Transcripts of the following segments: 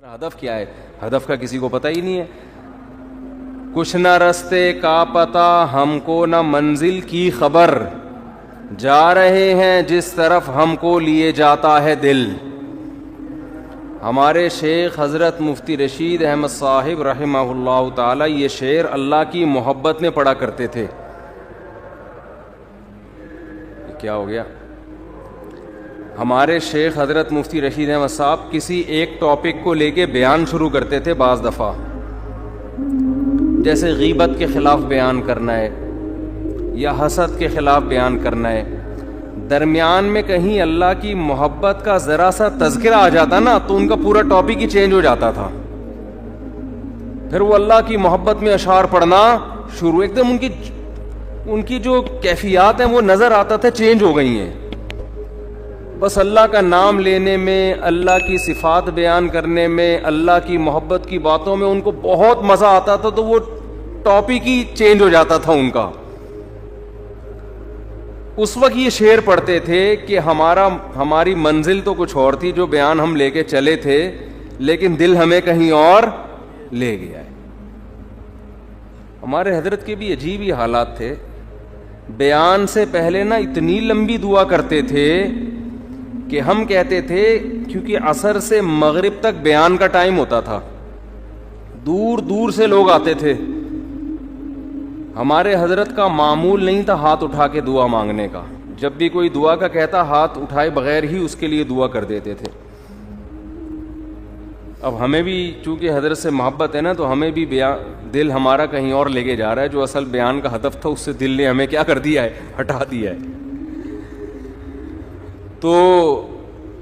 ہدف کیا ہے؟ ہدف کا کسی کو پتہ ہی نہیں ہے. کچھ نہ رستے کا پتہ ہم کو نہ منزل کی خبر، جا رہے ہیں جس طرف ہم کو لیے جاتا ہے دل. ہمارے شیخ حضرت مفتی رشید احمد صاحب رحمہ اللہ تعالی یہ شعر اللہ کی محبت میں پڑھا کرتے تھے. کیا ہو گیا؟ ہمارے شیخ حضرت مفتی رشید احمد صاحب کسی ایک ٹاپک کو لے کے بیان شروع کرتے تھے. بعض دفعہ جیسے غیبت کے خلاف بیان کرنا ہے یا حسد کے خلاف بیان کرنا ہے، درمیان میں کہیں اللہ کی محبت کا ذرا سا تذکرہ آ جاتا نا تو ان کا پورا ٹاپک ہی چینج ہو جاتا تھا. پھر وہ اللہ کی محبت میں اشعار پڑھنا شروع، ایک دم ان کی جو کیفیات ہیں وہ نظر آتا تھا چینج ہو گئی ہیں. بس اللہ کا نام لینے میں، اللہ کی صفات بیان کرنے میں، اللہ کی محبت کی باتوں میں ان کو بہت مزہ آتا تھا، تو وہ ٹاپک ہی چینج ہو جاتا تھا ان کا. اس وقت یہ شعر پڑھتے تھے کہ ہماری منزل تو کچھ اور تھی، جو بیان ہم لے کے چلے تھے، لیکن دل ہمیں کہیں اور لے گیا ہے. ہمارے حضرت کے بھی عجیب ہی حالات تھے. بیان سے پہلے نا اتنی لمبی دعا کرتے تھے کہ ہم کہتے تھے، کیونکہ عصر سے مغرب تک بیان کا ٹائم ہوتا تھا، دور دور سے لوگ آتے تھے. ہمارے حضرت کا معمول نہیں تھا ہاتھ اٹھا کے دعا مانگنے کا. جب بھی کوئی دعا کا کہتا ہاتھ اٹھائے بغیر ہی اس کے لیے دعا کر دیتے تھے. اب ہمیں بھی چونکہ حضرت سے محبت ہے نا، تو ہمیں بھی دل ہمارا کہیں اور لے کے جا رہا ہے. جو اصل بیان کا ہدف تھا اس سے دل نے ہمیں کیا کر دیا ہے؟ ہٹا دیا ہے. تو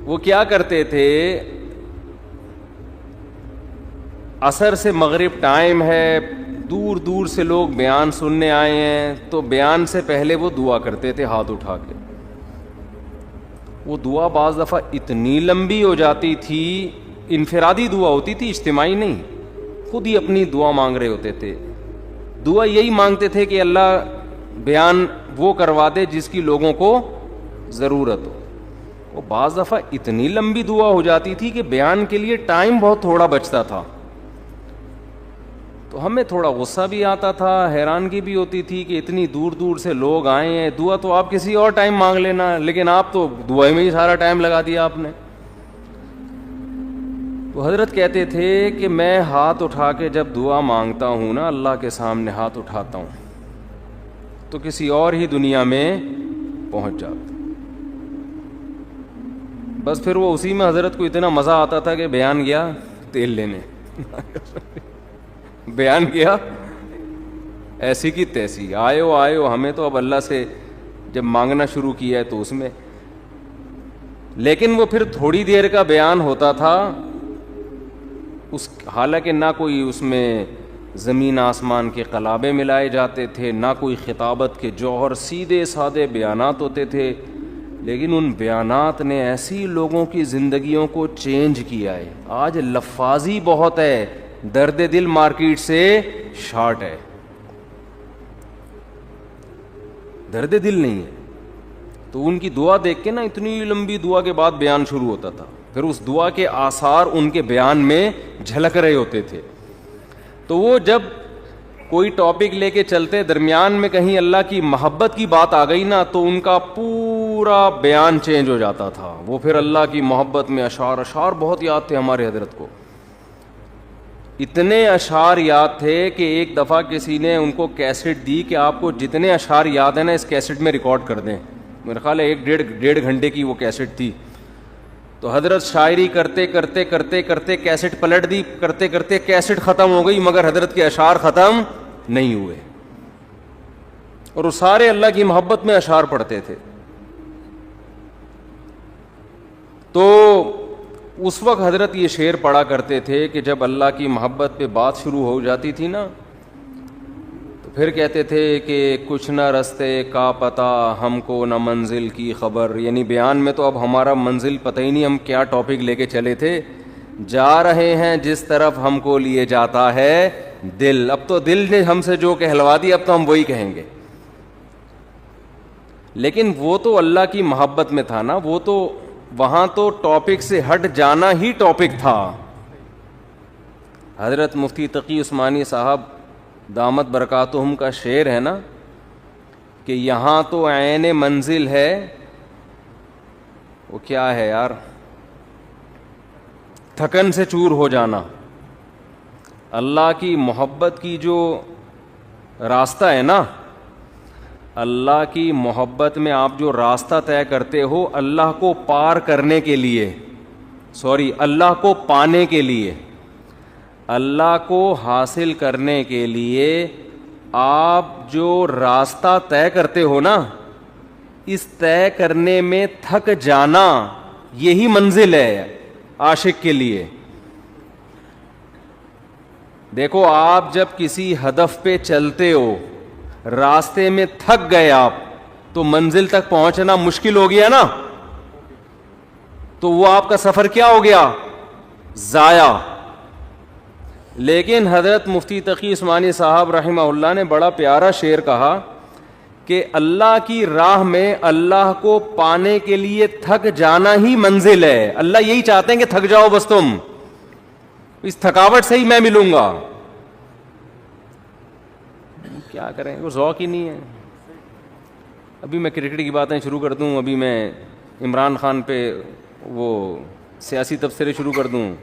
وہ کیا کرتے تھے، عصر سے مغرب ٹائم ہے، دور دور سے لوگ بیان سننے آئے ہیں، تو بیان سے پہلے وہ دعا کرتے تھے ہاتھ اٹھا کے. وہ دعا بعض دفعہ اتنی لمبی ہو جاتی تھی، انفرادی دعا ہوتی تھی، اجتماعی نہیں، خود ہی اپنی دعا مانگ رہے ہوتے تھے. دعا یہی مانگتے تھے کہ اللہ بیان وہ کروا دے جس کی لوگوں کو ضرورت ہو. وہ بعض دفعہ اتنی لمبی دعا ہو جاتی تھی کہ بیان کے لیے ٹائم بہت تھوڑا بچتا تھا. تو ہمیں تھوڑا غصہ بھی آتا تھا، حیرانگی بھی ہوتی تھی کہ اتنی دور دور سے لوگ آئے ہیں، دعا تو آپ کسی اور ٹائم مانگ لینا، لیکن آپ تو دعا میں ہی سارا ٹائم لگا دیا آپ نے. تو حضرت کہتے تھے کہ میں ہاتھ اٹھا کے جب دعا مانگتا ہوں نا، اللہ کے سامنے ہاتھ اٹھاتا ہوں تو کسی اور ہی دنیا میں پہنچ جاتا. بس پھر وہ اسی میں حضرت کو اتنا مزہ آتا تھا کہ بیان گیا تیل لینے بیان کیا ایسی کی تیسی، آئے ہمیں تو اب اللہ سے جب مانگنا شروع کیا ہے تو اس میں. لیکن وہ پھر تھوڑی دیر کا بیان ہوتا تھا، حالانکہ نہ کوئی اس میں زمین آسمان کے قلابے ملائے جاتے تھے، نہ کوئی خطابت کے جوہر، سیدھے سادے بیانات ہوتے تھے. لیکن ان بیانات نے ایسی لوگوں کی زندگیوں کو چینج کیا ہے. آج لفاظی بہت ہے، درد دل مارکیٹ سے شارٹ ہے، درد دل نہیں ہے. تو ان کی دعا دیکھ کے نا، اتنی لمبی دعا کے بعد بیان شروع ہوتا تھا، پھر اس دعا کے آثار ان کے بیان میں جھلک رہے ہوتے تھے. تو وہ جب کوئی ٹاپک لے کے چلتے، درمیان میں کہیں اللہ کی محبت کی بات آ گئی نا، تو ان کا پورا بیان چینج ہو جاتا تھا. وہ پھر اللہ کی محبت میں اشعار بہت یاد تھے ہمارے حضرت کو. اتنے اشعار یاد تھے کہ ایک دفعہ کسی نے ان کو کیسٹ دی کہ آپ کو جتنے اشعار یاد ہیں نا اس کیسٹ میں ریکارڈ کر دیں. میرے خیال ہے 1.5 گھنٹے کی وہ کیسٹ تھی. تو حضرت شاعری کرتے کرتے کرتے کرتے کیسٹ پلٹ دی، کرتے کرتے کیسٹ ختم ہو گئی، مگر حضرت کے اشعار ختم نہیں ہوئے. اور وہ سارے اللہ کی محبت میں اشعار پڑھتے تھے. تو اس وقت حضرت یہ شعر پڑھا کرتے تھے کہ جب اللہ کی محبت پہ بات شروع ہو جاتی تھی نا، تو پھر کہتے تھے کہ کچھ نہ رستے کا پتہ ہم کو نہ منزل کی خبر. یعنی بیان میں تو اب ہمارا منزل پتہ ہی نہیں، ہم کیا ٹاپک لے کے چلے تھے. جا رہے ہیں جس طرف ہم کو لیے جاتا ہے دل. اب تو دل نے ہم سے جو کہلوا دی، اب تو ہم وہی کہیں گے. لیکن وہ تو اللہ کی محبت میں تھا نا، وہ تو وہاں تو ٹاپک سے ہٹ جانا ہی ٹاپک تھا. حضرت مفتی تقی عثمانی صاحب دامت برکاتہم کا شعر ہے نا کہ یہاں تو عین منزل ہے، وہ کیا ہے یار، تھکن سے چور ہو جانا. اللہ کی محبت کی جو راستہ ہے نا، اللہ کی محبت میں آپ جو راستہ طے کرتے ہو اللہ کو پار کرنے کے لیے، اللہ کو پانے کے لیے، اللہ کو حاصل کرنے کے لیے آپ جو راستہ طے کرتے ہو نا، اس طے کرنے میں تھک جانا یہی منزل ہے عاشق کے لیے. دیکھو آپ جب کسی ہدف پہ چلتے ہو، راستے میں تھک گئے آپ، تو منزل تک پہنچنا مشکل ہو گیا نا، تو وہ آپ کا سفر کیا ہو گیا؟ ضائع. لیکن حضرت مفتی تقی عثمانی صاحب رحمہ اللہ نے بڑا پیارا شعر کہا کہ اللہ کی راہ میں اللہ کو پانے کے لیے تھک جانا ہی منزل ہے. اللہ یہی چاہتے ہیں کہ تھک جاؤ بس، تم اس تھکاوٹ سے ہی میں ملوں گا. کیا کریں، وہ ذوق ہی نہیں ہے. ابھی میں کرکٹ کی باتیں شروع کر دوں، ابھی میں عمران خان پہ وہ سیاسی تبصرے شروع کر دوں،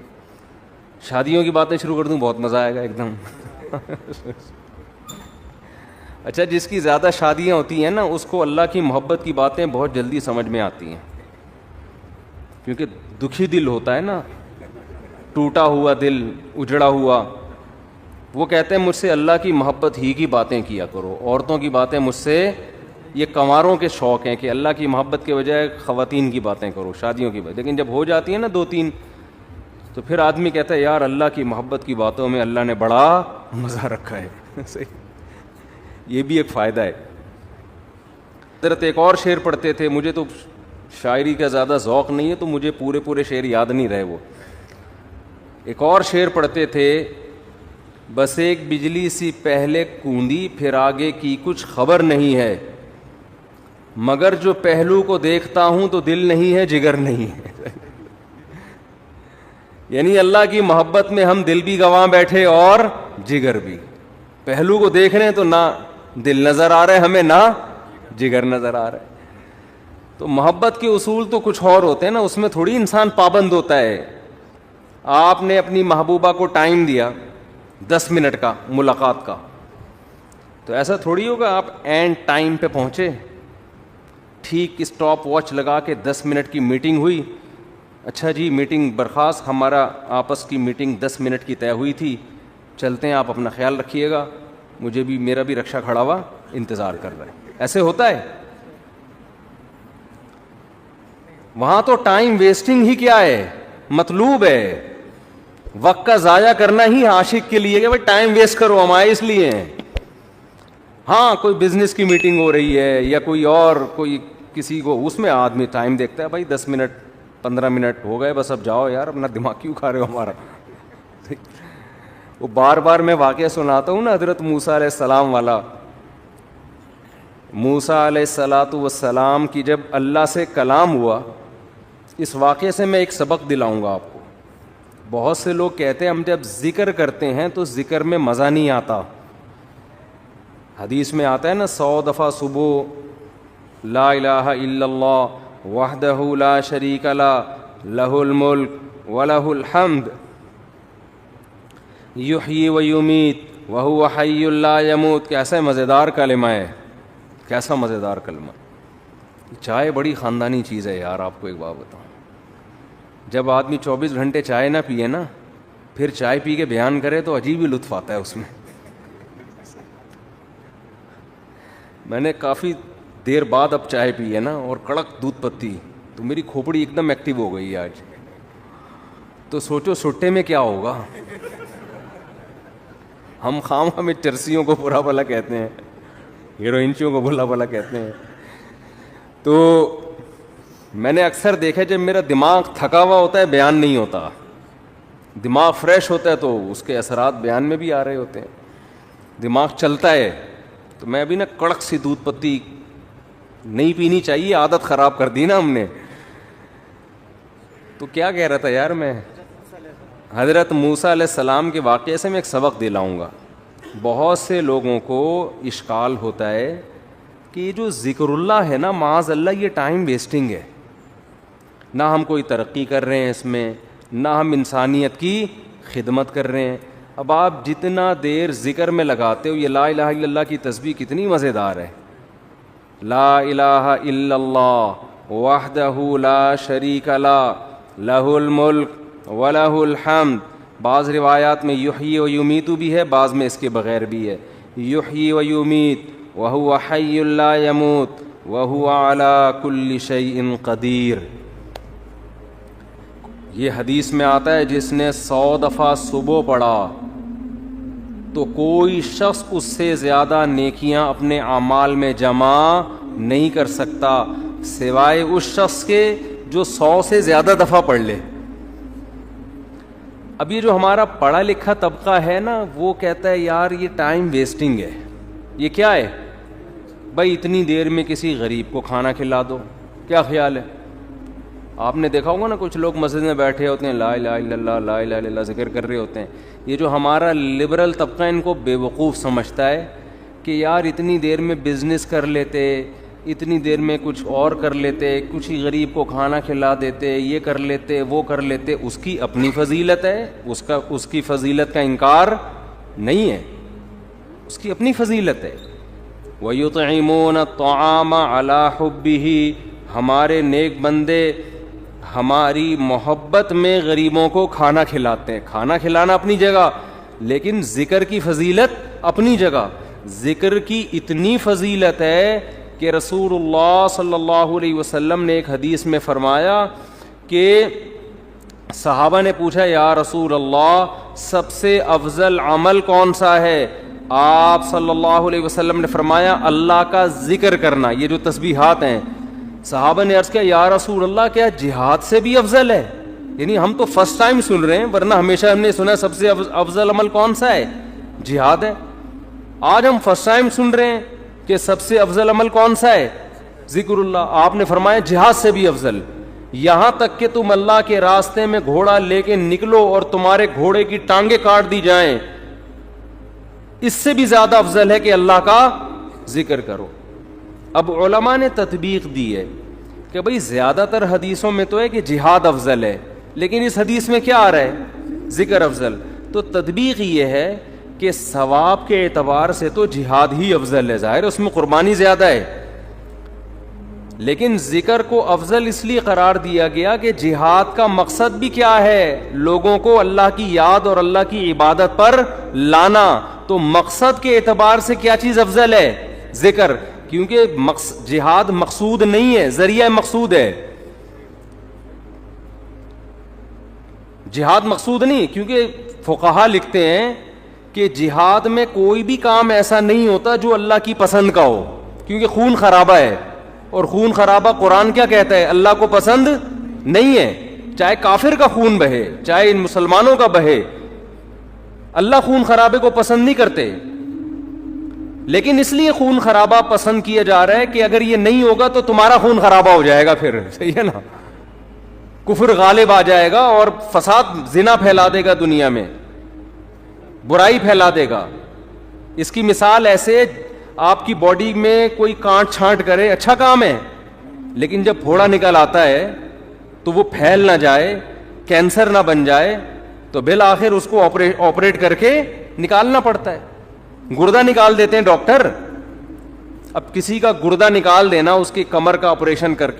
شادیوں کی باتیں شروع کر دوں، بہت مزہ آئے گا ایک دم. اچھا، جس کی زیادہ شادیاں ہوتی ہیں نا، اس کو اللہ کی محبت کی باتیں بہت جلدی سمجھ میں آتی ہیں، کیونکہ دکھی دل ہوتا ہے نا، ٹوٹا ہوا دل، اجڑا ہوا. وہ کہتے ہیں مجھ سے اللہ کی محبت ہی کی باتیں کیا کرو، عورتوں کی باتیں مجھ سے، یہ کنواروں کے شوق ہیں کہ اللہ کی محبت کے بجائے خواتین کی باتیں کرو، شادیوں کی باتیں. لیکن جب ہو جاتی ہیں نا 2-3، تو پھر آدمی کہتا ہے یار اللہ کی محبت کی باتوں میں اللہ نے بڑا مزہ رکھا ہے. صحیح، یہ بھی ایک فائدہ ہے. حضرت ایک اور شعر پڑھتے تھے، مجھے تو شاعری کا زیادہ ذوق نہیں ہے تو مجھے پورے شعر یاد نہیں رہے. وہ ایک اور شعر پڑھتے تھے، بس ایک بجلی سی پہلے کوندی، پھر آگے کی کچھ خبر نہیں ہے، مگر جو پہلو کو دیکھتا ہوں تو دل نہیں ہے جگر نہیں ہے. یعنی اللہ کی محبت میں ہم دل بھی گنوا بیٹھے اور جگر بھی. پہلو کو دیکھ رہے ہیں تو نہ دل نظر آ رہا ہے ہمیں، نہ جگر نظر آ رہا ہے. تو محبت کے اصول تو کچھ اور ہوتے ہیں نا، اس میں تھوڑی انسان پابند ہوتا ہے. آپ نے اپنی محبوبہ کو ٹائم دیا 10 منٹ کا ملاقات کا، تو ایسا تھوڑی ہوگا آپ اینڈ ٹائم پہ پہنچے. ٹھیک اسٹاپ واچ لگا کے 10 منٹ کی میٹنگ ہوئی، اچھا جی میٹنگ برخاست، ہمارا آپس کی میٹنگ 10 منٹ کی طے ہوئی تھی، چلتے ہیں، آپ اپنا خیال رکھیے گا، مجھے بھی، میرا بھی رکشا کھڑا ہوا انتظار کر رہا ہے. ایسے ہوتا ہے؟ وہاں تو ٹائم ویسٹنگ ہی کیا ہے، مطلوب ہے. وقت کا ضائع کرنا ہی عاشق کے لیے کہ بھائی ٹائم ویسٹ کرو، ہم آئے اس لیے ہیں. ہاں کوئی بزنس کی میٹنگ ہو رہی ہے یا کوئی اور کوئی کسی کو، اس میں آدمی ٹائم دیکھتا ہے، بھائی 10 منٹ 15 منٹ ہو گئے بس اب جاؤ یار، اپنا دماغ کیوں کھا رہے ہو ہمارا. وہ بار بار میں واقعہ سناتا ہوں نا، حضرت موسیٰ علیہ السلام والا. موسیٰ علیہ الصلاۃ والسلام کی جب اللہ سے کلام ہوا، اس واقعے سے میں ایک سبق دلاؤں گا آپ کو. بہت سے لوگ کہتے ہیں ہم جب ذکر کرتے ہیں تو ذکر میں مزہ نہیں آتا. حدیث میں آتا ہے نا 100 دفعہ صبح لا الہ الا اللہ وحدہ لا شریک لہ لہ الملک ولہ الحمد یحیی و یمیت وہو حی لا یموت. کیسا مزیدار کلمہ ہے، کیسا مزیدار کلمہ. چائے بڑی خاندانی چیز ہے یار. آپ کو ایک بات بتاؤں، جب آدمی 24 گھنٹے چائے نہ پیے نا، پھر چائے پی کے بیان کرے تو عجیب ہی لطف آتا ہے اس میں. میں نے کافی دیر بعد اب چائے پی ہے نا، اور کڑک دودھ پتی، تو میری کھوپڑی ایک دم ایکٹیو ہو گئی ہے آج. تو سوچو سٹے میں کیا ہوگا. ہم خام ہمیں چرسیوں کو برا بھلا کہتے ہیں، ہیروئنچیوں کو برا بھلا کہتے ہیں. تو میں نے اکثر دیکھا جب میرا دماغ تھکا ہوا ہوتا ہے بیان نہیں ہوتا، دماغ فریش ہوتا ہے تو اس کے اثرات بیان میں بھی آ رہے ہوتے ہیں. دماغ چلتا ہے. تو میں ابھی نا کڑک سی دودھ پتی نہیں پینی چاہیے، عادت خراب کر دی نا ہم نے. تو کیا کہہ رہا تھا یار میں، حضرت موسیٰ علیہ السلام کے واقعے سے میں ایک سبق دلاؤں گا. بہت سے لوگوں کو اشکال ہوتا ہے کہ یہ جو ذکر اللہ ہے نا، معاذ اللہ یہ ٹائم ویسٹنگ ہے. نہ ہم کوئی ترقی کر رہے ہیں اس میں، نہ ہم انسانیت کی خدمت کر رہے ہیں. اب آپ جتنا دیر ذکر میں لگاتے ہو، یہ لا الہ الا اللہ کی تسبیح کتنی مزیدار ہے. لا الہ الا اللہ وحدہ لا شریک لہ لہ الملک ولہ الحمد. بعض روایات میں یحیی و یمیت بھی ہے، بعض میں اس کے بغیر بھی ہے. یحیی و یمیت وہو حی لا یموت وہو علی کل شیء قدیر. یہ حدیث میں آتا ہے جس نے 100 دفعہ صبح پڑھا تو کوئی شخص اس سے زیادہ نیکیاں اپنے اعمال میں جمع نہیں کر سکتا سوائے اس شخص کے جو 100 سے زیادہ دفعہ پڑھ لے. اب یہ جو ہمارا پڑھا لکھا طبقہ ہے نا، وہ کہتا ہے یار یہ ٹائم ویسٹنگ ہے. یہ کیا ہے بھائی؟ اتنی دیر میں کسی غریب کو کھانا کھلا دو. کیا خیال ہے؟ آپ نے دیکھا ہوگا نا، کچھ لوگ مسجد میں بیٹھے ہوتے ہیں، لا الہ الا اللہ لا الہ الا اللہ ذکر کر رہے ہوتے ہیں. یہ جو ہمارا لبرل طبقہ ان کو بے وقوف سمجھتا ہے کہ یار اتنی دیر میں بزنس کر لیتے، اتنی دیر میں کچھ اور کر لیتے، کچھ ہی غریب کو کھانا کھلا دیتے، یہ کر لیتے وہ کر لیتے. اس کی اپنی فضیلت ہے، اس کی فضیلت کا انکار نہیں ہے، اس کی اپنی فضیلت ہے. وَيُطْعِمُونَ الطَّعَامَ عَلَى حُبِّهِ. ہمارے نیک بندے ہماری محبت میں غریبوں کو کھانا کھلاتے ہیں. کھانا کھلانا اپنی جگہ، لیکن ذکر کی فضیلت اپنی جگہ. ذکر کی اتنی فضیلت ہے کہ رسول اللہ صلی اللہ علیہ وسلم نے ایک حدیث میں فرمایا کہ صحابہ نے پوچھا یا رسول اللہ سب سے افضل عمل کون سا ہے؟ آپ صلی اللہ علیہ وسلم نے فرمایا اللہ کا ذکر کرنا. یہ جو تسبیحات ہیں، صحابہ نے عرض کیا یا رسول اللہ کیا جہاد سے بھی افضل ہے؟ یعنی ہم تو فرسٹ ٹائم سن رہے ہیں، ورنہ ہمیشہ ہم نے سنا سب سے افضل عمل کون سا ہے؟ جہاد ہے. آج ہم فرسٹ ٹائم سن رہے ہیں کہ سب سے افضل عمل کون سا ہے؟ ذکر اللہ. آپ نے فرمایا جہاد سے بھی افضل. یہاں تک کہ تم اللہ کے راستے میں گھوڑا لے کے نکلو اور تمہارے گھوڑے کی ٹانگیں کاٹ دی جائیں، اس سے بھی زیادہ افضل ہے کہ اللہ کا ذکر کرو. اب علماء نے تطبیق دی ہے کہ بھئی زیادہ تر حدیثوں میں تو ہے کہ جہاد افضل ہے، لیکن اس حدیث میں کیا آ رہا ہے؟ ذکر افضل. تو تطبیق یہ ہے کہ ثواب کے اعتبار سے تو جہاد ہی افضل ہے، ظاہر اس میں قربانی زیادہ ہے، لیکن ذکر کو افضل اس لیے قرار دیا گیا کہ جہاد کا مقصد بھی کیا ہے؟ لوگوں کو اللہ کی یاد اور اللہ کی عبادت پر لانا. تو مقصد کے اعتبار سے کیا چیز افضل ہے؟ ذکر. کیونکہ جہاد مقصود نہیں ہے، ذریعہ مقصود ہے. جہاد مقصود نہیں، کیونکہ فقہا لکھتے ہیں کہ جہاد میں کوئی بھی کام ایسا نہیں ہوتا جو اللہ کی پسند کا ہو، کیونکہ خون خرابہ ہے، اور خون خرابہ قرآن کیا کہتا ہے؟ اللہ کو پسند نہیں ہے. چاہے کافر کا خون بہے، چاہے ان مسلمانوں کا بہے، اللہ خون خرابے کو پسند نہیں کرتے. لیکن اس لیے خون خرابہ پسند کیا جا رہا ہے کہ اگر یہ نہیں ہوگا تو تمہارا خون خرابہ ہو جائے گا، پھر صحیح ہے نا، کفر غالب آ جائے گا اور فساد زنا پھیلا دے گا، دنیا میں برائی پھیلا دے گا. اس کی مثال ایسے آپ کی باڈی میں کوئی کانٹ چھانٹ کرے، اچھا کام ہے، لیکن جب پھوڑا نکل آتا ہے تو وہ پھیل نہ جائے، کینسر نہ بن جائے، تو بالآخر اس کو آپریٹ کر کے نکالنا پڑتا ہے. گردہ نکال دیتے ہیں ڈاکٹر. اب کسی کا گردہ نکال دینا، اس کی کمر کا آپریشن کر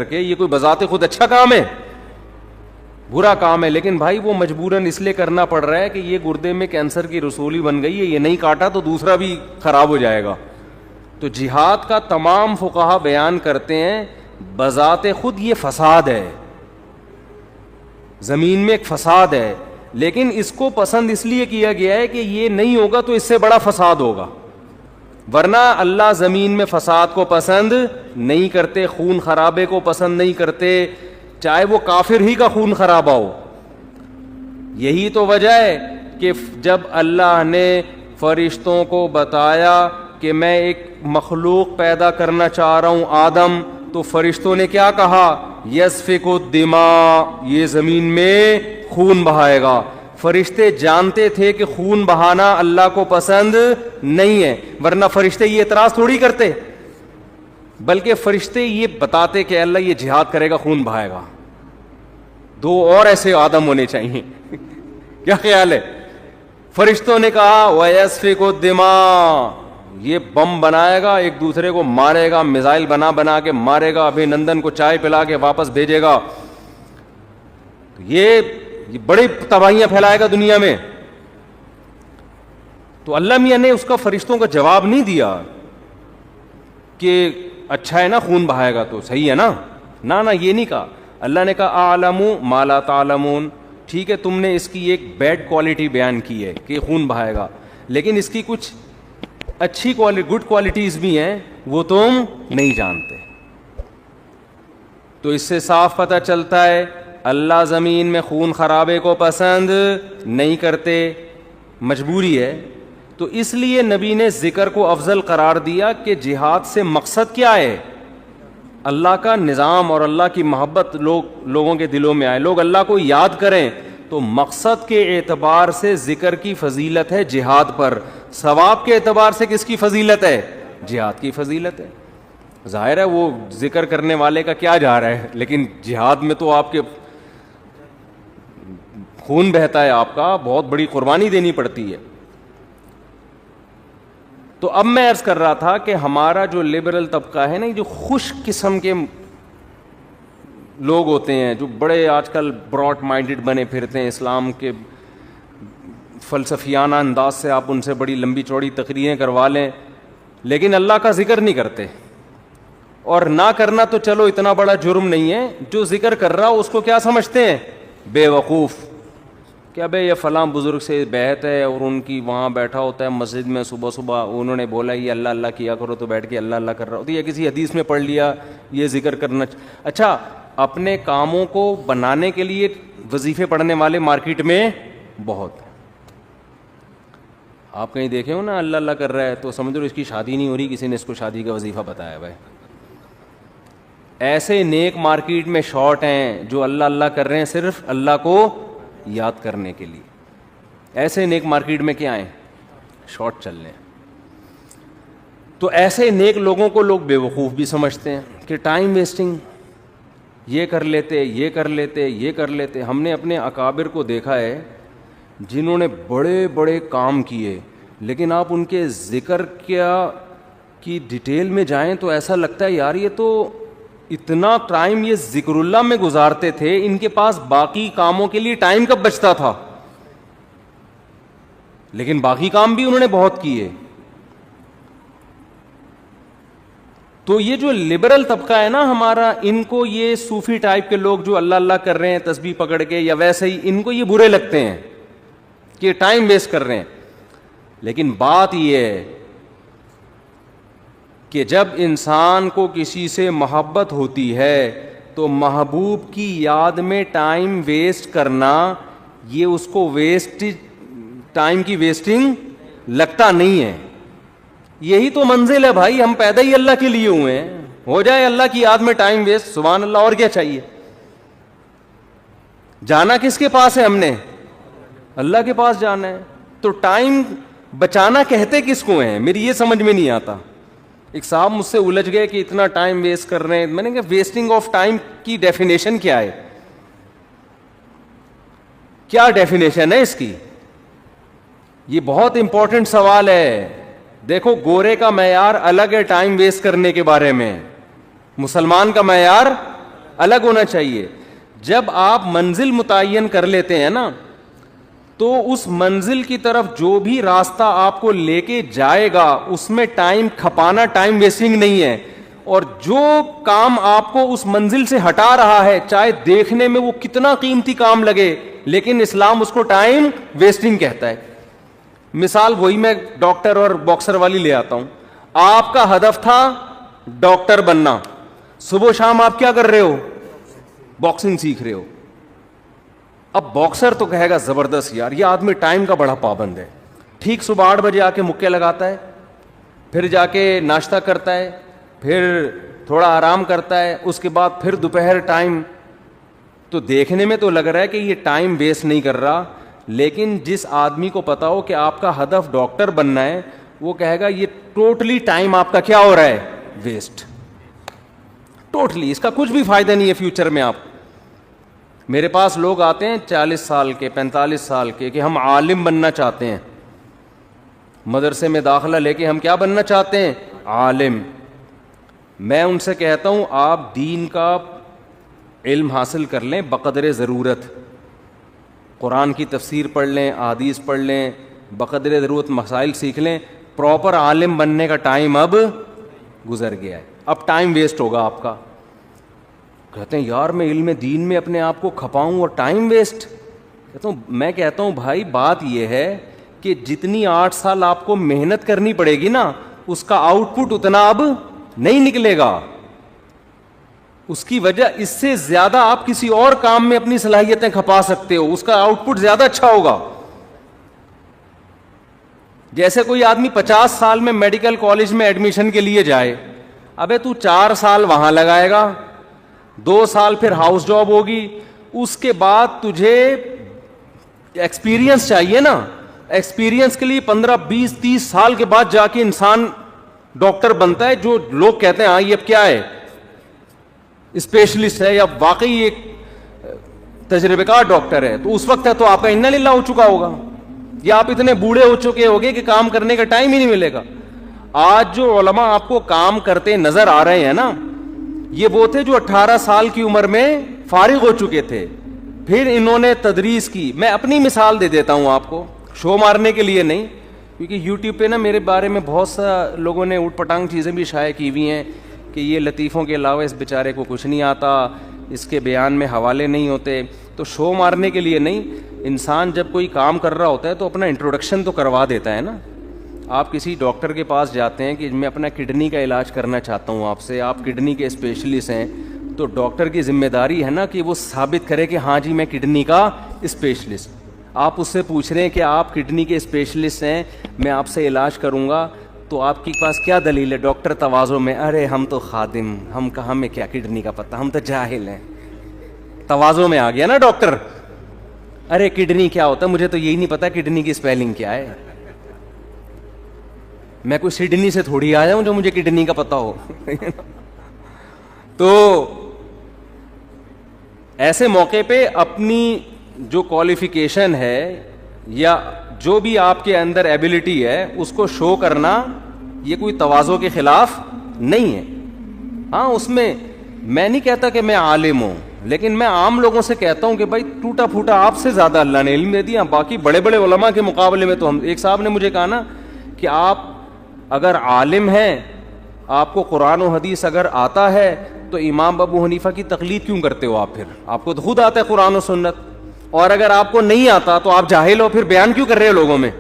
کے یہ کوئی بذات خود اچھا کام ہے؟ برا کام ہے. لیکن بھائی وہ مجبوراً اس لیے کرنا پڑ رہا ہے کہ یہ گردے میں کینسر کی رسولی بن گئی ہے، یہ نہیں کاٹا تو دوسرا بھی خراب ہو جائے گا. تو جہاد کا تمام فقہا بیان کرتے ہیں بذات خود یہ فساد ہے، زمین میں ایک فساد ہے، لیکن اس کو پسند اس لیے کیا گیا ہے کہ یہ نہیں ہوگا تو اس سے بڑا فساد ہوگا. ورنہ اللہ زمین میں فساد کو پسند نہیں کرتے، خون خرابے کو پسند نہیں کرتے، چاہے وہ کافر ہی کا خون خرابہ ہو. یہی تو وجہ ہے کہ جب اللہ نے فرشتوں کو بتایا کہ میں ایک مخلوق پیدا کرنا چاہ رہا ہوں آدم، تو فرشتوں نے کیا کہا؟ یسفک الدماء، یہ زمین میں خون بہائے گا. فرشتے جانتے تھے کہ خون بہانا اللہ کو پسند نہیں ہے, ورنہ فرشتے یہ اعتراض تھوڑی کرتے, بلکہ فرشتے یہ بتاتے کہ اللہ یہ جہاد کرے گا, خون بہائے گا. دو اور ایسے آدم ہونے چاہیے. کیا خیال ہے؟ فرشتوں نے کہا وَيَسْفِكُ الدِّمَاءَ, یہ بم بنائے گا, ایک دوسرے کو مارے گا, میزائل بنا کے مارے گا, ابھی نندن کو چائے پلا کے واپس بھیجے گا, یہ بڑی تباہیاں پھیلائے گا دنیا میں. تو اللہ میاں نے اس کا فرشتوں کا جواب نہیں دیا کہ اچھا ہے نا خون بہائے گا تو صحیح ہے نا, نہ یہ نہیں کہا. اللہ نے کہا اعلم ما لا تعلمون, ٹھیک ہے تم نے اس کی ایک بیڈ کوالٹی بیان کی ہے کہ خون بہائے گا, لیکن اس کی کچھ اچھی گڈ کوالٹیز بھی ہیں وہ تم نہیں جانتے. تو اس سے صاف پتہ چلتا ہے اللہ زمین میں خون خرابے کو پسند نہیں کرتے, مجبوری ہے. تو اس لیے نبی نے ذکر کو افضل قرار دیا کہ جہاد سے مقصد کیا ہے, اللہ کا نظام اور اللہ کی محبت لوگوں کے دلوں میں آئے, لوگ اللہ کو یاد کریں. تو مقصد کے اعتبار سے ذکر کی فضیلت ہے جہاد پر, ثواب کے اعتبار سے کس کی فضیلت ہے؟ جہاد کی فضیلت ہے. ظاہر ہے وہ ذکر کرنے والے کا کیا جا رہا ہے, لیکن جہاد میں تو آپ کے خون بہتا ہے, آپ کا بہت بڑی قربانی دینی پڑتی ہے. تو اب میں عرض کر رہا تھا کہ ہمارا جو لبرل طبقہ ہے نا, جو خوش قسم کے لوگ ہوتے ہیں, جو بڑے آج کل براڈ مائنڈڈ بنے پھرتے ہیں, اسلام کے فلسفیانہ انداز سے آپ ان سے بڑی لمبی چوڑی تقریریں کروا لیں, لیکن اللہ کا ذکر نہیں کرتے. اور نہ کرنا تو چلو اتنا بڑا جرم نہیں ہے, جو ذکر کر رہا اس کو کیا سمجھتے ہیں؟ بے وقوف. کہ بھائی یہ فلاں بزرگ سے بیعت ہے اور ان کی وہاں بیٹھا ہوتا ہے مسجد میں, صبح صبح انہوں نے بولا یہ اللہ اللہ کیا کرو تو بیٹھ کے اللہ اللہ کر رہا ہوتا ہے, یا کسی حدیث میں پڑھ لیا یہ ذکر کرنا. اچھا, اپنے کاموں کو بنانے کے لیے وظیفے پڑھنے والے مارکیٹ میں بہت. آپ کہیں دیکھے ہو نا اللہ اللہ کر رہا ہے تو سمجھ لو اس کی شادی نہیں ہو رہی, کسی نے اس کو شادی کا وظیفہ بتایا. بھائی ایسے نیک مارکیٹ میں شارٹ ہیں جو اللہ اللہ کر رہے ہیں صرف اللہ کو یاد کرنے کے لیے. ایسے نیک مارکیٹ میں کیا ہیں؟ شارٹ چل رہے ہیں. تو ایسے نیک لوگوں کو لوگ بے وقوف بھی سمجھتے ہیں کہ ٹائم ویسٹنگ, یہ کر لیتے یہ کر لیتے یہ کر لیتے. ہم نے اپنے اکابر کو دیکھا ہے جنہوں نے بڑے بڑے کام کیے, لیکن آپ ان کے ذکر کی ڈیٹیل میں جائیں تو ایسا لگتا ہے یار یہ تو اتنا ٹائم یہ ذکر اللہ میں گزارتے تھے, ان کے پاس باقی کاموں کے لیے ٹائم کب بچتا تھا؟ لیکن باقی کام بھی انہوں نے بہت کیے. تو یہ جو لبرل طبقہ ہے نا ہمارا, ان کو یہ صوفی ٹائپ کے لوگ جو اللہ اللہ کر رہے ہیں تسبیح پکڑ کے یا ویسے ہی, ان کو یہ برے لگتے ہیں کہ ٹائم ویسٹ کر رہے ہیں. لیکن بات یہ ہے کہ جب انسان کو کسی سے محبت ہوتی ہے تو محبوب کی یاد میں ٹائم ویسٹ کرنا یہ اس کو ٹائم کی ویسٹنگ لگتا نہیں ہے. یہی تو منزل ہے بھائی, ہم پیدا ہی اللہ کے لیے ہوئے ہیں, ہو جائے اللہ کی یاد میں ٹائم ویسٹ, سبحان اللہ, اور کیا چاہیے. جانا کس کے پاس ہے؟ ہم نے اللہ کے پاس جانا ہے. تو ٹائم بچانا کہتے کس کو ہیں؟ میری یہ سمجھ میں نہیں آتا. ایک صاحب مجھ سے الجھ گئے کہ اتنا ٹائم ویسٹ کر رہے ہیں. میں نے کہا ویسٹنگ آف ٹائم کی ڈیفینیشن کیا ہے؟ کیا ڈیفینیشن ہے اس کی؟ یہ بہت امپورٹنٹ سوال ہے. دیکھو گورے کا معیار الگ ہے ٹائم ویسٹ کرنے کے بارے میں, مسلمان کا معیار الگ ہونا چاہیے. جب آپ منزل متعین کر لیتے ہیں نا تو اس منزل کی طرف جو بھی راستہ آپ کو لے کے جائے گا اس میں ٹائم کھپانا ٹائم ویسٹنگ نہیں ہے. اور جو کام آپ کو اس منزل سے ہٹا رہا ہے چاہے دیکھنے میں وہ کتنا قیمتی کام لگے, لیکن اسلام اس کو ٹائم ویسٹنگ کہتا ہے. مثال وہی میں ڈاکٹر اور باکسر والی لے آتا ہوں. آپ کا ہدف تھا ڈاکٹر بننا, صبح شام آپ کیا کر رہے ہو؟ باکسنگ سیکھ رہے ہو. اب باکسر تو کہے گا زبردست یار یہ آدمی ٹائم کا بڑا پابند ہے. ٹھیک صبح 8 بجے آ کے مکے لگاتا ہے, پھر جا کے ناشتہ کرتا ہے, پھر تھوڑا آرام کرتا ہے, اس کے بعد پھر دوپہر ٹائم. تو تو دیکھنے میں تو لگ رہا ہے کہ یہ ٹائم ویسٹ نہیں کر رہا, لیکن جس آدمی کو پتا ہو کہ آپ کا ہدف ڈاکٹر بننا ہے, وہ کہے گا یہ ٹوٹلی ٹائم آپ کا کیا ہو رہا ہے, ویسٹ, ٹوٹلی, اس کا کچھ بھی فائدہ نہیں ہے فیوچر میں. آپ میرے پاس لوگ آتے ہیں 40 سال کے 45 سال کے کہ ہم عالم بننا چاہتے ہیں, مدرسے میں داخلہ لے کے ہم کیا بننا چاہتے ہیں, عالم. میں ان سے کہتا ہوں آپ دین کا علم حاصل کر لیں بقدر ضرورت, قرآن کی تفسیر پڑھ لیں, احادیث پڑھ لیں, بقدر ضرورت مسائل سیکھ لیں. پراپر عالم بننے کا ٹائم اب گزر گیا ہے, اب ٹائم ویسٹ ہوگا آپ کا. کہتے ہیں یار میں علم دین میں اپنے آپ کو کھپاؤں اور ٹائم ویسٹ. میں کہتا ہوں بھائی بات یہ ہے کہ جتنی 8 سال آپ کو محنت کرنی پڑے گی نا, اس کا آؤٹ پٹ اتنا اب نہیں نکلے گا. اس کی وجہ اس سے زیادہ آپ کسی اور کام میں اپنی صلاحیتیں کھپا سکتے ہو, اس کا آؤٹ پٹ زیادہ اچھا ہوگا. جیسے کوئی آدمی 50 سال میں میڈیکل کالج میں ایڈمیشن کے لیے جائے, ابے تو 4 سال وہاں لگائے گا, 2 سال پھر ہاؤس جاب ہوگی, اس کے بعد تجھے ایکسپیرینس چاہیے نا. ایکسپیرینس کے لیے 15 20 30 سال کے بعد جا کے انسان ڈاکٹر بنتا ہے, جو لوگ کہتے ہیں ہاں یہ اب کیا ہے, اسپیشلسٹ ہے یا واقعی ایک تجربے کار ڈاکٹر ہے. تو اس وقت ہے تو آپ کا انا للہ ہو چکا ہوگا, یا آپ اتنے بوڑھے ہو چکے ہوگے کہ کام کرنے کا ٹائم ہی نہیں ملے گا. آج جو علماء آپ کو کام کرتے نظر آ رہے ہیں نا, یہ وہ تھے جو 18 سال کی عمر میں فارغ ہو چکے تھے, پھر انہوں نے تدریس کی. میں اپنی مثال دے دیتا ہوں آپ کو, شو مارنے کے لیے نہیں, کیونکہ یوٹیوب پہ نا میرے بارے میں بہت سا لوگوں نے اوٹ پٹانگ چیزیں بھی شائع کی ہوئی ہیں کہ یہ لطیفوں کے علاوہ اس بیچارے کو کچھ نہیں آتا, اس کے بیان میں حوالے نہیں ہوتے. تو شو مارنے کے لیے نہیں, انسان جب کوئی کام کر رہا ہوتا ہے تو اپنا انٹروڈکشن تو کروا دیتا ہے نا. آپ کسی ڈاکٹر کے پاس جاتے ہیں کہ میں اپنا کڈنی کا علاج کرنا چاہتا ہوں آپ سے, آپ کڈنی کے اسپیشلسٹ ہیں, تو ڈاکٹر کی ذمہ داری ہے نا کہ وہ ثابت کرے کہ ہاں جی میں کڈنی کا اسپیشلسٹ. آپ اس سے پوچھ رہے ہیں کہ آپ کڈنی کے اسپیشلسٹ ہیں, میں آپ سے علاج کروں گا, تو آپ کے پاس کیا دلیل ہے؟ ڈاکٹر تواضع میں, ارے ہم تو خادم, ہم کہاں میں کیا کڈنی کا پتہ, ہم تو جاہل ہیں. تواضع میں آ گیا نا ڈاکٹر, ارے کڈنی کیا ہوتا ہے, مجھے تو یہی نہیں پتا کڈنی کی اسپیلنگ کیا ہے. میں کوئی سڈنی سے تھوڑی آیا ہوں جو مجھے کڈنی کا پتہ ہو. تو ایسے موقع پہ اپنی جو کوالیفیکیشن ہے یا جو بھی آپ کے اندر ایبلٹی ہے اس کو شو کرنا, یہ کوئی تواضع کے خلاف نہیں ہے. ہاں اس میں میں نہیں کہتا کہ میں عالم ہوں, لیکن میں عام لوگوں سے کہتا ہوں کہ بھائی ٹوٹا پھوٹا آپ سے زیادہ اللہ نے علم دے دیا, باقی بڑے بڑے علماء کے مقابلے میں تو ہم. ایک صاحب نے مجھے کہا نا کہ آپ اگر عالم ہیں, آپ کو قرآن و حدیث اگر آتا ہے, تو امام ابو حنیفہ کی تقلید کیوں کرتے ہو آپ؟ پھر آپ کو تو خود آتا ہے قرآن و سنت, اور اگر آپ کو نہیں آتا تو آپ جاہل ہو, پھر بیان کیوں کر رہے ہو لوگوں میں؟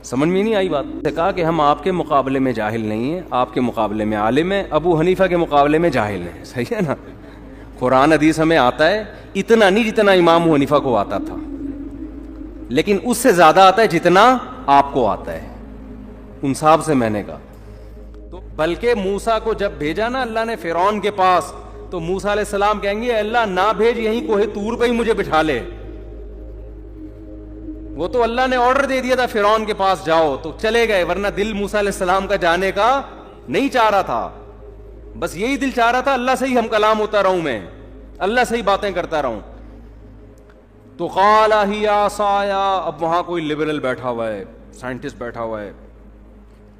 سمجھ میں نہیں آئی بات. نے کہا کہ ہم آپ کے مقابلے میں جاہل نہیں ہیں, آپ کے مقابلے میں عالم ہیں, ابو حنیفہ کے مقابلے میں جاہل ہیں. صحیح ہے نا؟ قرآن حدیث ہمیں آتا ہے, اتنا نہیں جتنا امام ابو حنیفہ کو آتا تھا, لیکن اس سے زیادہ آتا ہے جتنا آپ کو آتا ہے. ان صاحب سے میں نے کہا, تو بلکہ موسیٰ کو جب بھیجا نا اللہ نے فرعون کے پاس, تو موسیٰ علیہ السلام کہیں گے اللہ نہ بھیج, یہیں کوہ طور پہ ہی مجھے بٹھا لے. وہ تو اللہ نے آرڈر دے دیا تھا فرعون کے پاس جاؤ, تو چلے گئے, ورنہ دل موسیٰ علیہ السلام کا جانے کا نہیں چاہ رہا تھا. بس یہی دل چاہ رہا تھا اللہ سے ہی ہم کلام ہوتا رہوں, میں اللہ سے ہی باتیں کرتا رہوں. تو قال ہی عصایا, اب وہاں کوئی لبرل بیٹھا ہوا ہے, سائنٹسٹ بیٹھا ہوا ہے,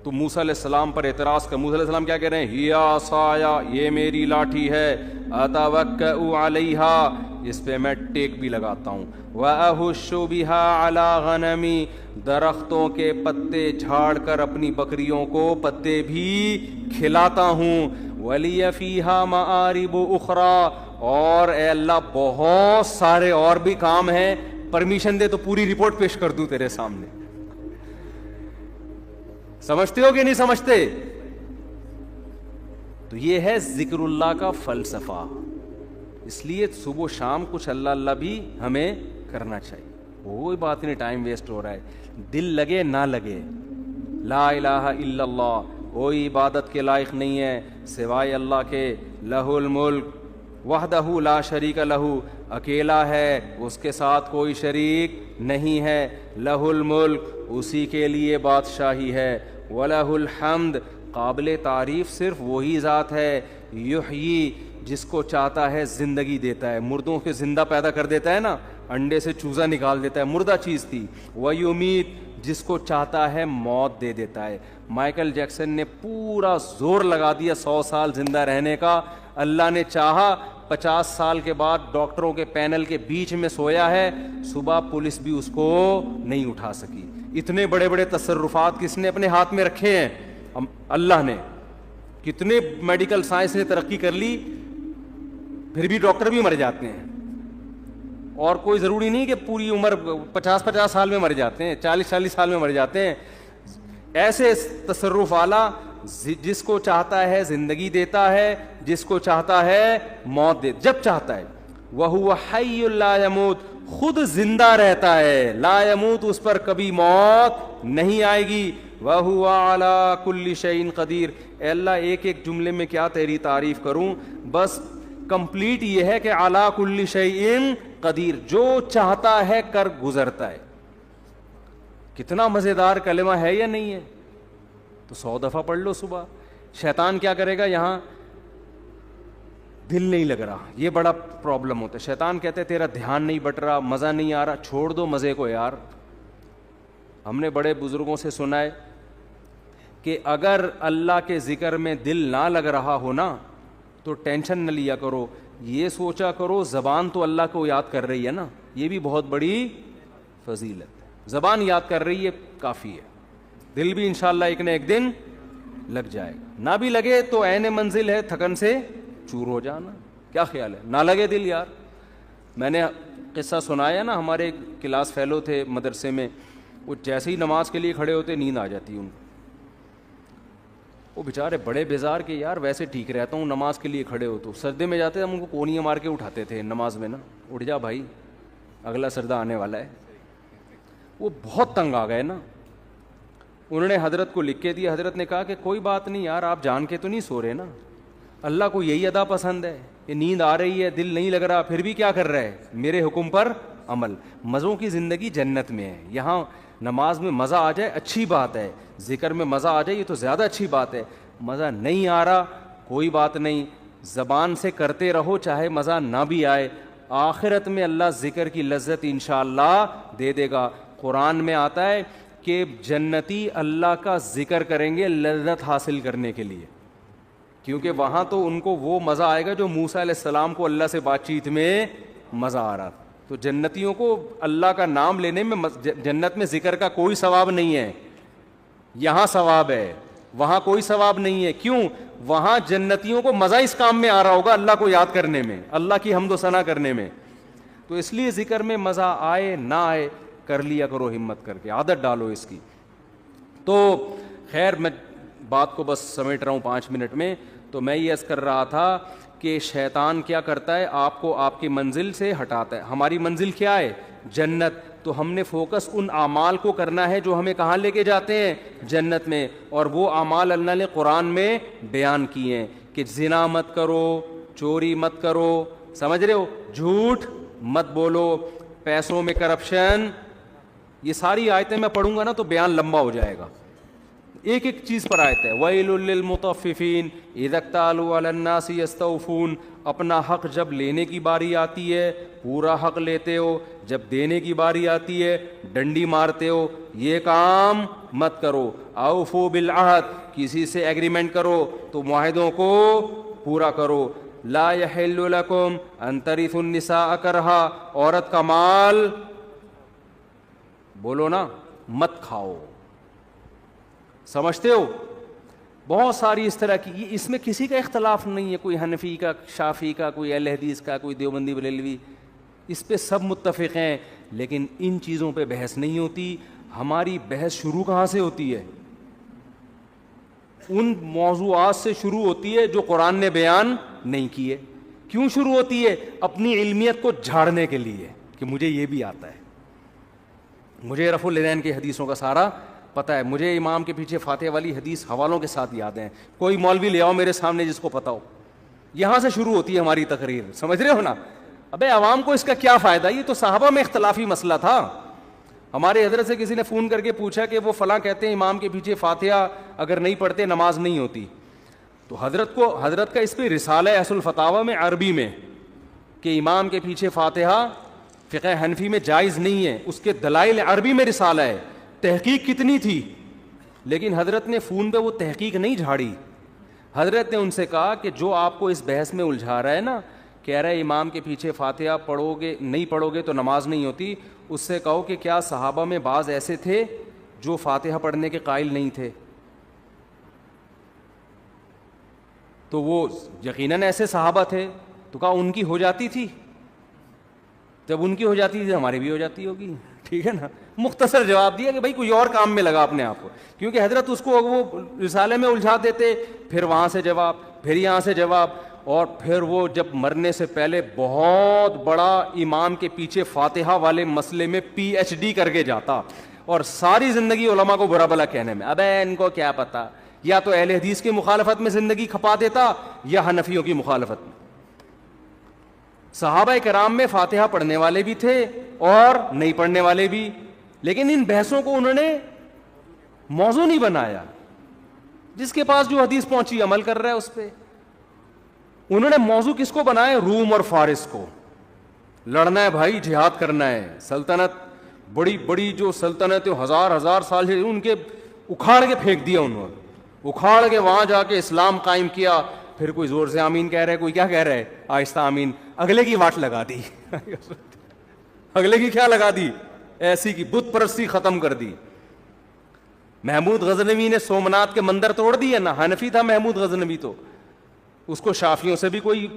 تو موسیٰ علیہ السلام پر اعتراض کر. موسیٰ علیہ السلام کیا کہہ رہے ہیں؟ ہی عصایا, یہ میری لاٹھی ہے, اتوکأ علیہا, اس پہ میں ٹیک بھی لگاتا ہوں, واہش بہا علی غنمی, درختوں کے پتے جھاڑ کر اپنی بکریوں کو پتے بھی کھلاتا ہوں, ولی فیہا مآرب اخری, اور اے اللہ بہت سارے اور بھی کام ہیں, پرمیشن دے تو پوری رپورٹ پیش کر دوں تیرے سامنے. سمجھتے ہو کہ نہیں سمجھتے؟ تو یہ ہے ذکر اللہ کا فلسفہ. اس لیے صبح و شام کچھ اللہ اللہ بھی ہمیں کرنا چاہیے. کوئی بات نہیں ٹائم ویسٹ ہو رہا ہے, دل لگے نہ لگے, لا الہ الا اللہ, کوئی عبادت کے لائق نہیں ہے سوائے اللہ کے, لہ الملک وحدہ لا شریک لہ، اکیلا ہے، اس کے ساتھ کوئی شریک نہیں ہے، لہ الملک، اسی کے لیے بادشاہی ہے، ولہ الحمد، قابل تعریف صرف وہی ذات ہے، یحیی، جس کو چاہتا ہے زندگی دیتا ہے، مردوں کے زندہ پیدا کر دیتا ہے نا، انڈے سے چوزا نکال دیتا ہے، مردہ چیز تھی، ویمیت، جس کو چاہتا ہے موت دے دیتا ہے۔ مائیکل جیکسن نے پورا زور لگا دیا 100 سال زندہ رہنے کا، اللہ نے چاہا 50 سال کے بعد ڈاکٹروں کے پینل کے بیچ میں سویا ہے، صبح پولیس بھی اس کو نہیں اٹھا سکی۔ اتنے بڑے بڑے تصرفات کس نے اپنے ہاتھ میں رکھے ہیں؟ اللہ نے۔ کتنے میڈیکل سائنس نے ترقی کر لی، پھر بھی ڈاکٹر بھی مر جاتے ہیں، اور کوئی ضروری نہیں کہ پوری عمر 50 سال میں مر جاتے ہیں، 40 سال میں مر جاتے ہیں۔ ایسے تصرف والا جس کو چاہتا ہے زندگی دیتا ہے، جس کو چاہتا ہے موت دے، جب چاہتا ہے۔ وَهُوَ حَيٌّ لَا يَمُوتُ، خود زندہ رہتا ہے، لا يموت، اس پر کبھی موت نہیں آئے گی۔ وَهُوَ عَلَى كُلِّ شَيْءٍ قَدِيرٌ، اے اللہ ایک ایک جملے میں کیا تیری تعریف کروں، بس کمپلیٹ یہ ہے کہ عَلَى كُلِّ شَيْءٍ قدیر، جو چاہتا ہے کر گزرتا ہے۔ کتنا مزیدار کلمہ ہے یا نہیں ہے؟ تو 100 دفعہ پڑھ لو صبح۔ شیطان کیا کرے گا؟ یہاں دل نہیں لگ رہا، یہ بڑا پرابلم ہوتا ہے۔ شیطان کہتے ہیں تیرا دھیان نہیں بٹ رہا، مزہ نہیں آ رہا، چھوڑ دو مزے کو یار۔ ہم نے بڑے بزرگوں سے سنا ہے کہ اگر اللہ کے ذکر میں دل نہ لگ رہا ہو نا تو ٹینشن نہ لیا کرو، یہ سوچا کرو زبان تو اللہ کو یاد کر رہی ہے نا، یہ بھی بہت بڑی فضیلت ہے۔ زبان یاد کر رہی ہے کافی ہے، دل بھی انشاءاللہ ایک نہ ایک دن لگ جائے گا، نہ بھی لگے تو عین منزل ہے تھکن سے چور ہو جانا۔ کیا خیال ہے؟ نہ لگے دل یار۔ میں نے قصہ سنایا نا، ہمارے کلاس فیلو تھے مدرسے میں، وہ جیسے ہی نماز کے لیے کھڑے ہوتے نیند آ جاتی ان کو، وہ بیچارے بڑے بیزار کہ یار ویسے ٹھیک رہتا ہوں، نماز کے لیے کھڑے ہو تو سجدے میں جاتے ہم ان کو کونیاں مار کے اٹھاتے تھے نماز میں نا، اٹھ جا بھائی اگلا سجدہ آنے والا ہے۔ وہ بہت تنگ آ گئے نا، انہوں نے حضرت کو لکھ کے دیا، حضرت نے کہا کہ کوئی بات نہیں یار، آپ جان کے تو نہیں سو رہے نا، اللہ کو یہی ادا پسند ہے کہ نیند آ رہی ہے، دل نہیں لگ رہا، پھر بھی کیا کر رہا ہے؟ میرے حکم پر عمل۔ مزوں کی زندگی جنت میں ہے، یہاں نماز میں مزہ آ جائے اچھی بات ہے، ذکر میں مزہ آ جائے یہ تو زیادہ اچھی بات ہے، مزہ نہیں آ رہا کوئی بات نہیں، زبان سے کرتے رہو چاہے مزہ نہ بھی آئے، آخرت میں اللہ ذکر کی لذت انشاءاللہ دے دے گا۔ قرآن میں آتا ہے کہ جنتی اللہ کا ذکر کریں گے لذت حاصل کرنے کے لیے، کیونکہ وہاں تو ان کو وہ مزہ آئے گا جو موسیٰ علیہ السلام کو اللہ سے بات چیت میں مزہ آ رہا تھا۔ تو جنتیوں کو اللہ کا نام لینے میں، جنت میں ذکر کا کوئی ثواب نہیں ہے، یہاں ثواب ہے، وہاں کوئی ثواب نہیں ہے۔ کیوں؟ وہاں جنتیوں کو مزہ اس کام میں آ رہا ہوگا، اللہ کو یاد کرنے میں، اللہ کی حمد و ثنا کرنے میں، تو اس لیے ذکر میں مزہ آئے نہ آئے کر لیا کرو، ہمت کر کے عادت ڈالو اس کی۔ تو خیر میں بات کو بس سمیٹ رہا ہوں 5 منٹ میں، تو میں یہ عرض کر رہا تھا کہ شیطان کیا کرتا ہے؟ آپ کو آپ کی منزل سے ہٹاتا ہے۔ ہماری منزل کیا ہے؟ جنت، تو ہم نے فوکس ان اعمال کو کرنا ہے جو ہمیں کہاں لے کے جاتے ہیں؟ جنت میں، اور وہ اعمال اللہ نے قرآن میں بیان کیے ہیں کہ زنا مت کرو، چوری مت کرو، سمجھ رہے ہو، جھوٹ مت بولو، پیسوں میں کرپشن، یہ ساری آیتیں میں پڑھوں گا نا تو بیان لمبا ہو جائے گا، ایک ایک چیز پر آیت ہے۔ وَيْلٌ لِّلْمُطَفِّفِينَ إِذَا اكْتَالُوا عَلَى النَّاسِ يَسْتَوْفُونَ، اپنا حق جب لینے کی باری آتی ہے پورا حق لیتے ہو، جب دینے کی باری آتی ہے ڈنڈی مارتے ہو، یہ کام مت کرو۔ اوفوا بالعہد، کسی سے ایگریمنٹ کرو تو معاہدوں کو پورا کرو۔ لا يحل لكم ان ترثوا النساء کرہا، عورت کا مال بولو نا مت کھاؤ، سمجھتے ہو؟ بہت ساری اس طرح کی، اس میں کسی کا اختلاف نہیں ہے، کوئی حنفی کا، شافعی کا، کوئی اہل حدیث کا، کوئی دیوبندی بریلوی، اس پہ سب متفق ہیں، لیکن ان چیزوں پہ بحث نہیں ہوتی۔ ہماری بحث شروع کہاں سے ہوتی ہے؟ ان موضوعات سے شروع ہوتی ہے جو قرآن نے بیان نہیں کیے۔ کیوں شروع ہوتی ہے؟ اپنی علمیت کو جھاڑنے کے لیے کہ مجھے یہ بھی آتا ہے، مجھے رفع الیدین کی حدیثوں کا سارا پتہ ہے، مجھے امام کے پیچھے فاتحہ والی حدیث حوالوں کے ساتھ یاد ہیں، کوئی مولوی لے آؤ میرے سامنے جس کو پتہ ہو، یہاں سے شروع ہوتی ہے ہماری تقریر, سمجھ رہے ہو نا. ابے عوام کو اس کا کیا فائدہ, یہ تو صحابہ میں اختلافی مسئلہ تھا. ہمارے حضرت سے کسی نے فون کر کے پوچھا کہ وہ فلاں کہتے ہیں امام کے پیچھے فاتحہ اگر نہیں پڑھتے نماز نہیں ہوتی. تو حضرت کا اس پہ رسالہ اصل الفتاوی میں عربی میں کہ امام کے پیچھے فاتحہ فقہ حنفی میں جائز نہیں ہے, اس کے دلائل عربی میں رسالہ ہے. تحقیق کتنی تھی, لیکن حضرت نے فون پہ وہ تحقیق نہیں جھاڑی. حضرت نے ان سے کہا کہ جو آپ کو اس بحث میں الجھا رہا ہے نا, کہہ رہا ہے امام کے پیچھے فاتحہ نہیں پڑھو گے تو نماز نہیں ہوتی, اس سے کہو کہ کیا صحابہ میں بعض ایسے تھے جو فاتحہ پڑھنے کے قائل نہیں تھے؟ تو وہ یقیناً ایسے صحابہ تھے. تو کہا ان کی ہو جاتی تھی, جب ان کی ہو جاتی تھی ہماری بھی ہو جاتی ہوگی. ٹھیک ہے نا, مختصر جواب دیا کہ بھائی کوئی اور کام میں لگا اپنے آپ کو, کیونکہ حضرت اس کو وہ رسالے میں الجھا دیتے, پھر وہاں سے جواب, پھر یہاں سے جواب, اور پھر وہ جب مرنے سے پہلے بہت بڑا امام کے پیچھے فاتحہ والے مسئلے میں پی ایچ ڈی کر کے جاتا, اور ساری زندگی علماء کو برا بلا کہنے میں. ابے ان کو کیا پتا, یا تو اہل حدیث کی مخالفت میں زندگی کھپا دیتا یا حنفیوں کی مخالفت میں. صحابہ کرام میں فاتحہ پڑھنے والے بھی تھے اور نہیں پڑھنے والے بھی, لیکن ان بحثوں کو انہوں نے موضوع نہیں بنایا. جس کے پاس جو حدیث پہنچی عمل کر رہا ہے اس پہ. انہوں نے موضوع کس کو بنایا؟ روم اور فارس کو. لڑنا ہے بھائی, جہاد کرنا ہے. سلطنت بڑی بڑی جو سلطنت ہزار سال سے ان کے اکھاڑ کے پھینک دیا انہوں نے, اکھاڑ کے وہاں جا کے اسلام قائم کیا. پھر کوئی زور سے آمین کہہ رہا ہے, کوئی کیا کہہ رہا ہے آہستہ آمین, اگلے کی واٹ لگا دی. اگلے کی کیا لگا دی؟ ایسی کی بت پرستی ختم کر دی. محمود غزنوی نے سومنات کے مندر توڑ دیے نا, حنفی تھا محمود غزنوی, تو اس کو شافیوں سے بھی کوئی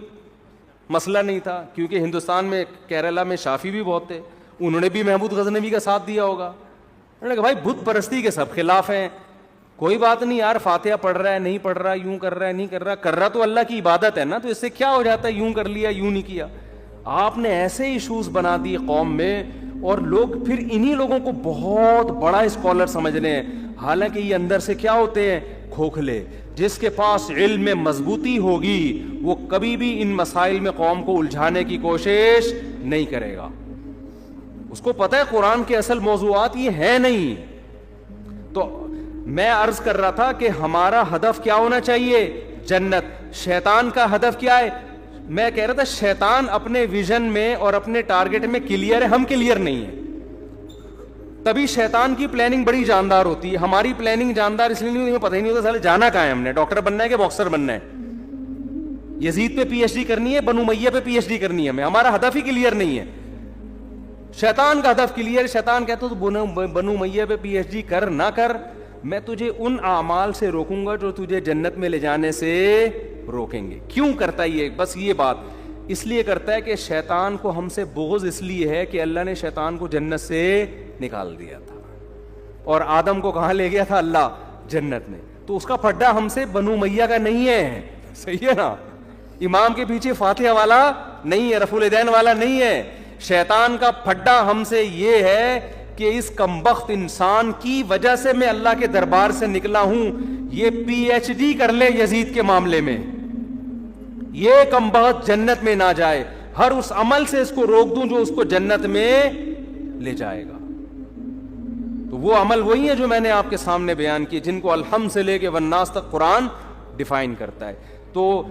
مسئلہ نہیں تھا, کیونکہ ہندوستان میں کیرلا میں شافی بھی بہت تھے, انہوں نے بھی محمود غزنوی کا ساتھ دیا ہوگا. انہوں نے کہا بھائی بت پرستی کے سب خلاف ہیں, کوئی بات نہیں یار, فاتحہ پڑھ رہا ہے نہیں پڑھ رہا, یوں کر رہا ہے نہیں کر رہا تو اللہ کی عبادت ہے نا, تو اس سے کیا ہو جاتا ہے یوں کر لیا یوں نہیں کیا. آپ نے ایسے ایشوز بنا دی قوم میں, اور لوگ پھر انہی لوگوں کو بہت بڑا اسکالر سمجھ رہے ہیں, حالانکہ یہ اندر سے کیا ہوتے ہیں؟ کھوکھلے. جس کے پاس علم میں مضبوطی ہوگی وہ کبھی بھی ان مسائل میں قوم کو الجھانے کی کوشش نہیں کرے گا. اس کو پتہ ہے قرآن کے اصل موضوعات یہ ہیں نہیں. تو میں عرض کر رہا تھا کہ ہمارا ہدف کیا ہونا چاہیے؟ جنت. شیطان کا ہدف کیا ہے؟ میں کہہ رہا تھا شیطان اپنے ویژن میں اور اپنے ٹارگٹ میں کلیئر ہے, ہم کلیئر نہیں ہیں. تبھی شیطان کی پلاننگ بڑی جاندار ہوتی ہے, ہماری پلاننگ جاندار اس لیے نہیں ہوتی, ہمیں پتہ ہی نہیں ہوتا سالے جانا کہاں ہے ہم نے, ڈاکٹر بننا ہے کہ باکسر بننا ہے, یزید پہ پی ایچ ڈی کرنی ہے, بنو امیہ پہ پی ایچ ڈی کرنی ہے. ہمارا ہدف ہی کلیئر نہیں ہے. شیطان کا ہدف کلیئر. شیطان کہتا ہے تو بنو امیہ پہ پی ایچ ڈی کر نہ کر, میں تجھے ان اعمال سے روکوں گا جو تجھے جنت میں لے جانے سے روکیں گے. کیوں کرتا ہے یہ؟ بس یہ بات اس لیے کرتا ہے کہ شیطان کو ہم سے بغض اس لیے ہے کہ اللہ نے شیطان کو جنت سے نکال دیا تھا, اور آدم کو کہاں لے گیا تھا؟ اللہ, جنت میں. تو اس کا پھڈا ہم سے بنو امیہ کا نہیں ہے, صحیح ہے نا, امام کے پیچھے فاتحہ والا نہیں ہے, رفع الیدین والا نہیں ہے. شیطان کا پھڈا ہم سے یہ ہے کہ اس کمبخت انسان کی وجہ سے میں اللہ کے دربار سے نکلا ہوں, یہ پی ایچ ڈی کر لے یزید کے معاملے میں, یہ کمبخت جنت میں نہ جائے, ہر اس عمل سے اس کو روک دوں جو اس کو جنت میں لے جائے گا. تو وہ عمل وہی ہے جو میں نے آپ کے سامنے بیان کیے, جن کو الحمد سے لے کے والناس تک قرآن ڈیفائن کرتا ہے. تو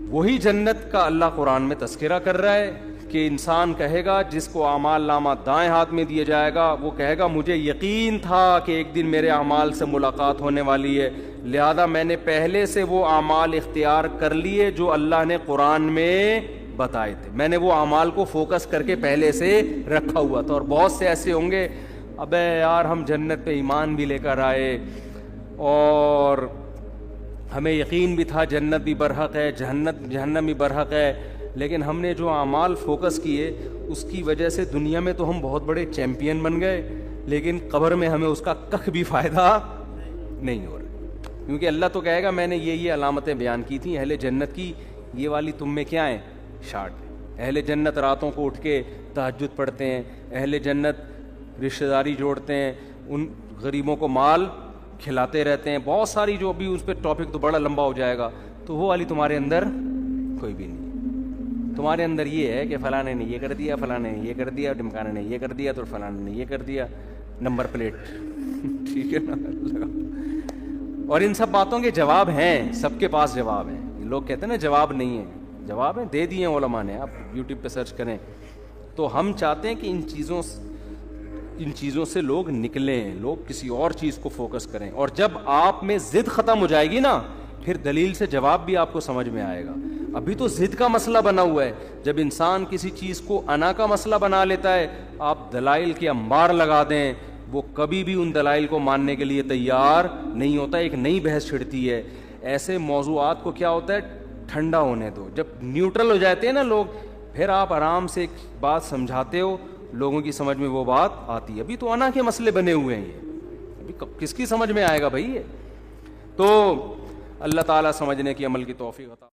وہی جنت کا اللہ قرآن میں تذکرہ کر رہا ہے کہ انسان کہے گا, جس کو اعمال نامہ دائیں ہاتھ میں دیا جائے گا, وہ کہے گا مجھے یقین تھا کہ ایک دن میرے اعمال سے ملاقات ہونے والی ہے, لہذا میں نے پہلے سے وہ اعمال اختیار کر لیے جو اللہ نے قرآن میں بتائے تھے. میں نے وہ اعمال کو فوکس کر کے پہلے سے رکھا ہوا تھا. اور بہت سے ایسے ہوں گے, ابے یار ہم جنت پہ ایمان بھی لے کر آئے اور ہمیں یقین بھی تھا جنت بھی برحق ہے, جہنم بھی برحق ہے, لیکن ہم نے جو اعمال فوکس کیے اس کی وجہ سے دنیا میں تو ہم بہت بڑے چیمپئن بن گئے, لیکن قبر میں ہمیں اس کا کخ بھی فائدہ نہیں ہو رہا, کیونکہ اللہ تو کہے گا میں نے یہ علامتیں بیان کی تھیں اہل جنت کی, یہ والی تم میں کیا ہیں؟ شارٹ. اہل جنت راتوں کو اٹھ کے تہجد پڑھتے ہیں, اہل جنت رشتہ داری جوڑتے ہیں, ان غریبوں کو مال کھلاتے رہتے ہیں, بہت ساری جو بھی اس پہ ٹاپک تو بڑا لمبا ہو جائے گا, تو وہ والی تمہارے اندر کوئی بھی نہیں. تمہارے اندر یہ ہے کہ فلانے نے یہ کر دیا, فلانے نے یہ کر دیا, ڈمکانے نے یہ کر دیا, تو فلانے نے یہ کر دیا, نمبر پلیٹ. ٹھیک ہے نا. اور ان سب باتوں کے جواب ہیں, سب کے پاس جواب ہیں. لوگ کہتے ہیں نا جواب نہیں ہے, جواب ہیں, دے دیے علماء نے, آپ یوٹیوب پہ سرچ کریں. تو ہم چاہتے ہیں کہ ان چیزوں سے لوگ نکلیں, لوگ کسی اور چیز کو فوکس کریں. اور جب آپ میں ضد ختم ہو جائے گی نا, پھر دلیل سے جواب بھی آپ کو سمجھ میں آئے گا. ابھی تو ضد کا مسئلہ بنا ہوا ہے. جب انسان کسی چیز کو انا کا مسئلہ بنا لیتا ہے, آپ دلائل کے انبار لگا دیں, وہ کبھی بھی ان دلائل کو ماننے کے لیے تیار نہیں ہوتا, ایک نئی بحث چھڑتی ہے. ایسے موضوعات کو کیا ہوتا ہے, ٹھنڈا ہونے دو. جب نیوٹرل ہو جاتے ہیں نا لوگ, پھر آپ آرام سے ایک بات سمجھاتے ہو, لوگوں کی سمجھ میں وہ بات آتی ہے. ابھی تو انا کے مسئلے بنے ہوئے ہیں, یہ ابھی کس کی سمجھ میں آئے گا بھائی یہ. تو اللہ تعالیٰ سمجھنے کی, عمل کی توفیق عطا